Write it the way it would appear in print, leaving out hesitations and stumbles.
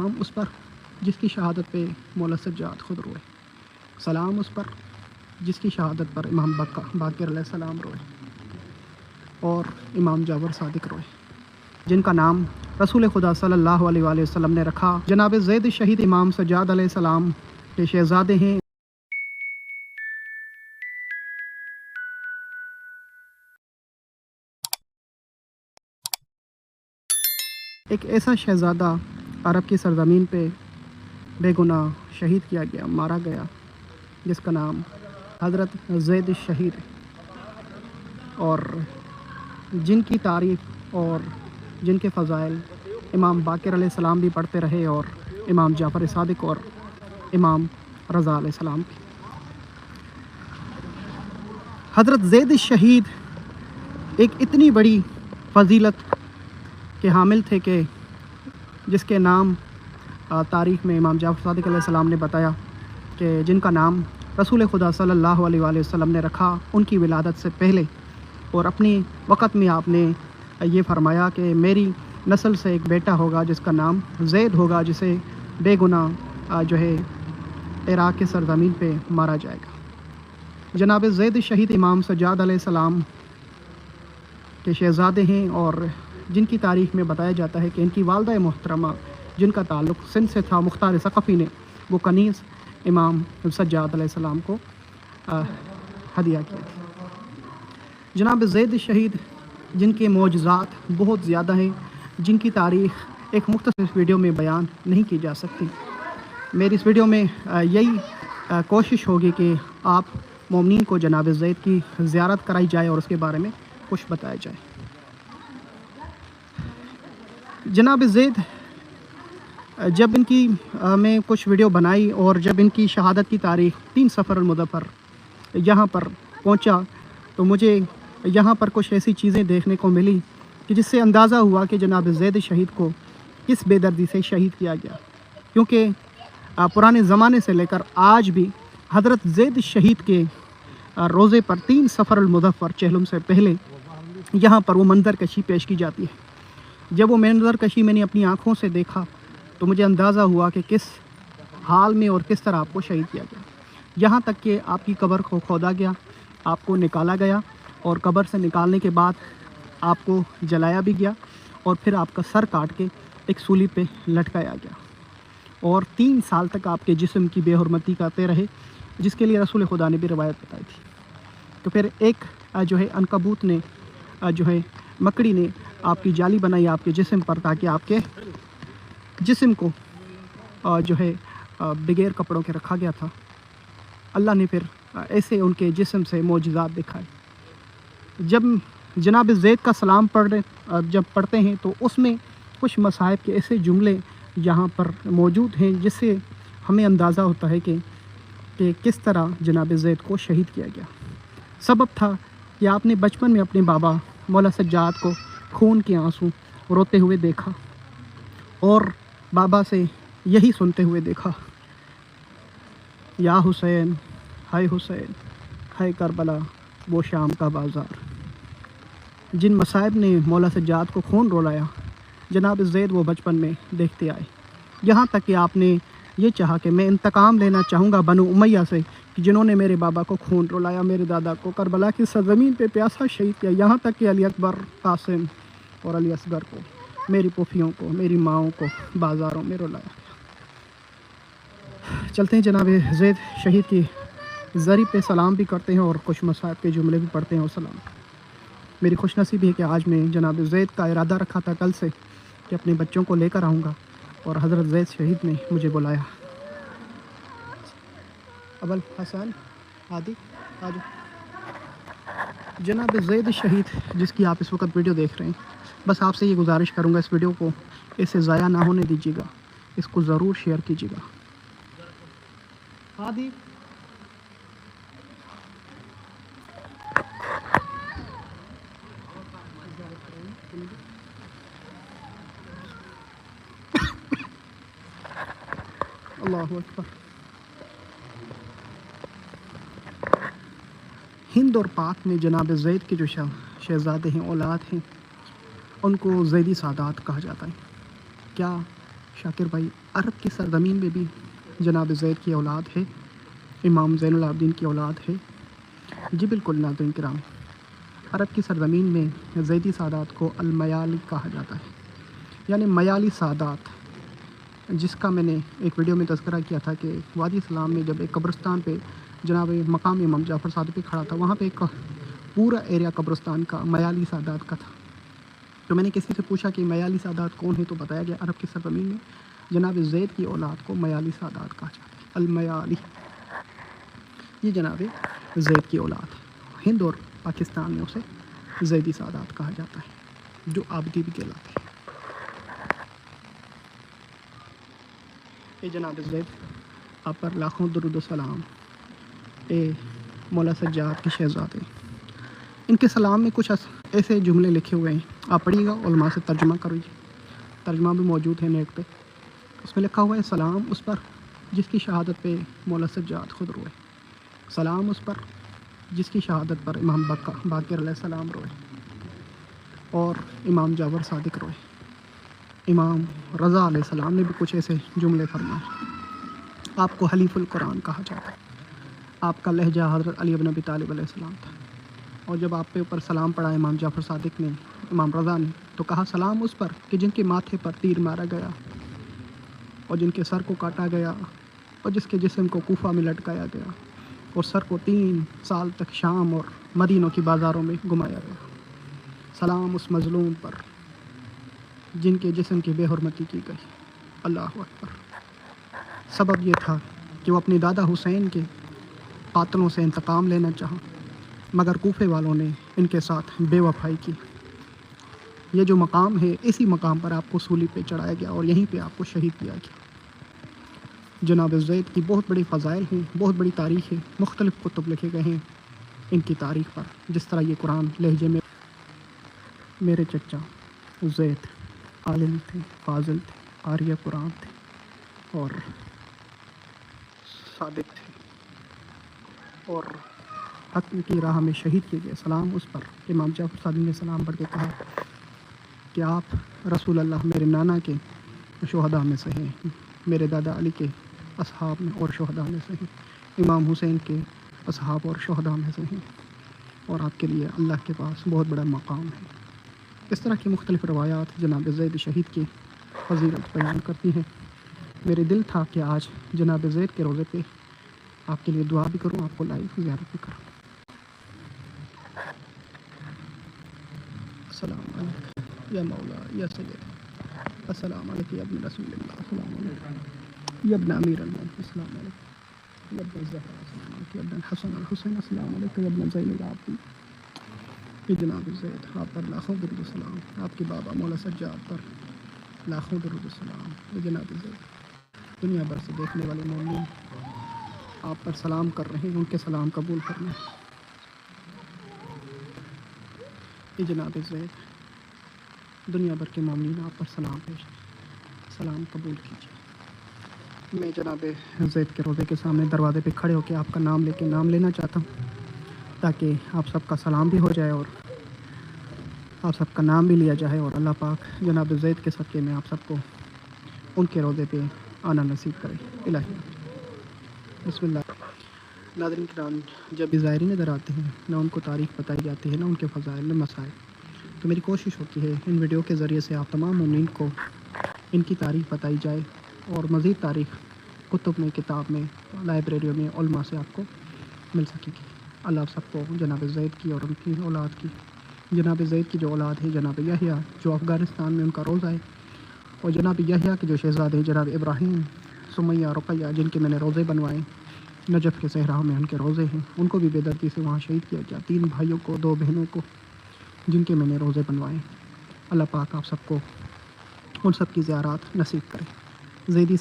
سلام اس پر جس کی شہادت پہ مولا سجاد خود روئے، سلام اس پر جس کی شہادت پر امام باقر علیہ السلام روئے اور امام جعفر صادق روئے، جن کا نام رسول خدا صلی اللہ علیہ وآلہ وسلم نے رکھا۔ جناب زید شہید امام سجاد علیہ السلام کے شہزادے ہیں۔ ایک ایسا شہزادہ عرب کی سرزمین پہ بے گناہ شہید کیا گیا، مارا گیا، جس کا نام حضرت زید شہید ہے، اور جن کی تعریف اور جن کے فضائل امام باقر علیہ السلام بھی پڑھتے رہے، اور امام جعفر صادق اور امام رضا علیہ السلام کی۔ حضرت زید شہید ایک اتنی بڑی فضیلت کے حامل تھے کہ جس کے نام تاریخ میں امام جعفر صادق علیہ السلام نے بتایا کہ جن کا نام رسول خدا صلی اللہ علیہ وآلہ وسلم نے رکھا ان کی ولادت سے پہلے، اور اپنی وقت میں آپ نے یہ فرمایا کہ میری نسل سے ایک بیٹا ہوگا جس کا نام زید ہوگا، جسے بے گناہ جو ہے عراق کے سرزمین پہ مارا جائے گا۔ جناب زید شہید امام سجاد علیہ السلام کے شہزادے ہیں، اور جن کی تاریخ میں بتایا جاتا ہے کہ ان کی والدہ محترمہ جن کا تعلق سندھ سے تھا، مختار ثقفی نے وہ کنیز امام سجاد علیہ السلام کو ہدیہ کیا تھا۔ جناب زید شہید جن کے معجزات بہت زیادہ ہیں، جن کی تاریخ ایک مختصر ویڈیو میں بیان نہیں کی جا سکتی۔ میری اس ویڈیو میں یہی کوشش ہوگی کہ آپ مومنین کو جناب زید کی زیارت کرائی جائے اور اس کے بارے میں کچھ بتایا جائے۔ جناب زید جب ان کی میں کچھ ویڈیو بنائی، اور جب ان کی شہادت کی تاریخ 3 صفر المظفر یہاں پر پہنچا، تو مجھے یہاں پر کچھ ایسی چیزیں دیکھنے کو ملی کہ جس سے اندازہ ہوا کہ جناب زید شہید کو کس بے دردی سے شہید کیا گیا، کیونکہ پرانے زمانے سے لے کر آج بھی حضرت زید شہید کے روزے پر 3 صفر المظفر چہلم سے پہلے یہاں پر وہ منظر کشی پیش کی جاتی ہے۔ جب وہ منظر کشی میں نے اپنی آنکھوں سے دیکھا تو مجھے اندازہ ہوا کہ کس حال میں اور کس طرح آپ کو شہید کیا گیا، یہاں تک کہ آپ کی قبر کو کھودا گیا، آپ کو نکالا گیا، اور قبر سے نکالنے کے بعد آپ کو جلایا بھی گیا، اور پھر آپ کا سر کاٹ کے ایک سولی پہ لٹکایا گیا، اور 3 سال تک آپ کے جسم کی بے حرمتی کرتے رہے، جس کے لیے رسول خدا نے بھی روایت بتائی تھی۔ تو پھر ایک جو ہے عنکبوت نے جو ہے مکڑی نے آپ کی جالی بنائی آپ کے جسم پر، تاکہ آپ کے جسم کو جو ہے بغیر کپڑوں کے رکھا گیا تھا۔ اللہ نے پھر ایسے ان کے جسم سے معجزات دکھائے۔ جب جناب زید کا سلام جب پڑھتے ہیں تو اس میں کچھ مصائب کے ایسے جملے یہاں پر موجود ہیں جس سے ہمیں اندازہ ہوتا ہے کہ کس طرح جناب زید کو شہید کیا گیا۔ سبب تھا کہ آپ نے بچپن میں اپنے بابا مولا سجاد کو خون کے آنسو روتے ہوئے دیکھا، اور بابا سے یہی سنتے ہوئے دیکھا، یا حسین حسین ہے کربلا وہ شام کا بازار۔ جن مصائب نے مولا سجاد کو خون رولایا، جناب زید وہ بچپن میں دیکھتے آئے، یہاں تک کہ آپ نے یہ چاہا کہ میں انتقام لینا چاہوں گا بنو امیہ سے، کہ جنہوں نے میرے بابا کو خون رولایا، میرے دادا کو کربلا کی سرزمین پہ پیاسا شہید کیا، یہاں تک کہ علی اکبر، قاسم اور علی اصغر کو، میری پھوپھیوں کو، میری ماؤں کو بازاروں میں رلایا۔ چلتے ہیں جناب زید شہید کی زری پہ سلام بھی کرتے ہیں، اور کچھ مصائب کے جملے بھی پڑھتے ہیں اور سلام۔ میری خوش نصیبی ہے کہ آج میں جناب زید کا ارادہ رکھا تھا کل سے کہ اپنے بچوں کو لے کر آؤں گا، اور حضرت زید شہید نے مجھے بلایا۔ ابل حسن عادی آج جناب زید شہید جس کی آپ اس وقت ویڈیو دیکھ رہے ہیں، بس آپ سے یہ گزارش کروں گا اس ویڈیو کو اسے ضائع نہ ہونے دیجیے گا، اس کو ضرور شیئر کیجیے گا۔ عادی اللہ اکبر۔ ہند اور پاک میں جناب زید کے جو شہزادے ہیں، اولاد ہیں، ان کو زیدی سادات کہا جاتا ہے۔ کیا شاکر بھائی، عرب کی سرزمین میں بھی جناب زید کی اولاد ہے، امام زین العابدین کی اولاد ہے۔ جی بالکل ناظرین کرام، عرب کی سرزمین میں زیدی سادات کو المیالی کہا جاتا ہے، یعنی میالی سادات، جس کا میں نے ایک ویڈیو میں تذکرہ کیا تھا کہ وادی سلام میں جب ایک قبرستان پہ جناب مقام امام جعفر صادق پہ کھڑا تھا، وہاں پہ ایک پورا ایریا قبرستان کا میالی سادات کا تھا۔ تو میں نے کسی سے پوچھا کہ میالی سادات کون ہے، تو بتایا گیا عرب کی سرزمین میں جناب زید کی اولاد کو میالی سادات کہا جاتا ہے، المیالی، یہ جناب زید کی اولاد ہے۔ ہند اور پاکستان میں اسے زیدی سادات کہا جاتا ہے، جو آبدی بھی کہلاتے ہیں۔ اے جناب زید، آپ پر لاکھوں درود و سلام۔ اے مولا سجاد کے شہزادے، ان کے سلام میں کچھ ایسے جملے لکھے ہوئے ہیں، آپ پڑھیے گا، علماء سے ترجمہ کریے، ترجمہ بھی موجود ہے نیٹ پہ۔ اس میں لکھا ہوا ہے: سلام اس پر جس کی شہادت پہ مولا سجاد خود روئے، سلام اس پر جس کی شہادت پر امام باقر علیہ السلام روئے اور امام جعفر صادق روئے۔ امام رضا علیہ السلام نے بھی کچھ ایسے جملے فرمائے۔ آپ کو حلیف القرآن کہا جاتا ہے، آپ کا لہجہ حضرت علی بن ابی طالب علیہ السلام تھا، اور جب آپ کے اوپر سلام پڑھا امام جعفر صادق نے، امام رضا نے، تو کہا: سلام اس پر کہ جن کے ماتھے پر تیر مارا گیا اور جن کے سر کو کاٹا گیا اور جس کے جسم کو کوفہ میں لٹکایا گیا اور سر کو 3 سال تک شام اور مدینوں کی بازاروں میں گھمایا گیا۔ سلام اس مظلوم پر جن کے جسم کی بے حرمتی کی گئی۔ اللہ اکبر۔ سبب یہ تھا کہ وہ اپنے دادا حسین کے قاتلوں سے انتقام لینا چاہا، مگر کوفے والوں نے ان کے ساتھ بے وفائی کی۔ یہ جو مقام ہے، اسی مقام پر آپ کو سولی پہ چڑھایا گیا اور یہیں پہ آپ کو شہید کیا گیا۔ جناب زید کی بہت بڑی فضائل ہیں، بہت بڑی تاریخ ہے، مختلف کتب لکھے گئے ہیں ان کی تاریخ پر، جس طرح یہ قرآن لہجے میں: میرے چچا زید عالم تھے، فاضل تھے، قاری قرآن تھے اور صادق تھے اور حق کی راہ میں شہید کیے گئے۔ سلام اس پر۔ امام جعفر صادق نے سلام پڑھ کے کہا کہ آپ رسول اللہ میرے نانا کے شہداء میں سے ہیں، میرے دادا علی کے اصحاب میں اور شہداء میں سے ہیں، امام حسین کے اصحاب اور شہداء میں سے ہیں، اور آپ کے لیے اللہ کے پاس بہت بڑا مقام ہے۔ اس طرح کی مختلف روایات جناب زید شہید کی فضیلت بیان کرتی ہیں۔ میرے دل تھا کہ آج جناب زید کے روضے پہ آپ کے لیے دعا بھی کروں، آپ کو لائیو زیارت بھی کروں۔ السلام علیکم یا مولا یا سید، السلام علیکم یا ابن رسول اللہ، السلام علیکم یا ابن امیر المومنین، السلام علیکم یا ابن الزہرا، السلام علیکم یا ابن الحسن الحسین، السلام علیکم یا ابن زین العابدین۔ یہ جناب زید، آپ پر لاکھوں درود و سلام، آپ کے بابا مولا سجاد پر لاکھوں درود و سلام۔ یہ جناب زید، دنیا بھر سے دیکھنے والے مومنین آپ پر سلام کر رہے ہیں، ان کے سلام قبول کرنا۔ یہ جناب زید، دنیا بھر کے مومنین آپ پر سلام پیش، سلام قبول کیجیے۔ میں جناب زید کے روضے کے سامنے دروازے پہ کھڑے ہو کے آپ کا نام لے کے نام لینا چاہتا ہوں، تاکہ آپ سب کا سلام بھی ہو جائے اور آپ سب کا نام بھی لیا جائے، اور اللہ پاک جناب زید کے صدقے میں آپ سب کو ان کے روضے پہ آنا نصیب کرے۔ الہی بسم اللہ۔ ناظرین کرام، جب بھی زائرین ادھر آتے ہیں، نہ ان کو تاریخ بتائی جاتی ہے، نہ ان کے فضائل، نہ مسائل، تو میری کوشش ہوتی ہے ان ویڈیو کے ذریعے سے آپ تمام مومنین کو ان کی تاریخ بتائی جائے، اور مزید تاریخ کتب میں، کتاب میں، لائبریریوں میں، علماء سے آپ کو مل سکے گی۔ اللہ آپ سب کو جناب زید کی اور ان کی اولاد کی، جناب زید کی جو اولاد ہے جناب یحییٰ جو افغانستان میں ان کا روضہ ہے، اور جناب یحییٰ کے جو شہزادے جناب ابراہیم، سمیہ، رقیہ، جن کے میں نے روضے بنوائے، نجف کے صحرا میں ان کے روضے ہیں، ان کو بھی بے دردی سے وہاں شہید کیا گیا، 3 بھائیوں کو، 2 بہنوں کو، جن کے میں نے روضے بنوائے۔ اللہ پاک آپ سب کو ان سب کی زیارات نصیب کرے۔ زیدی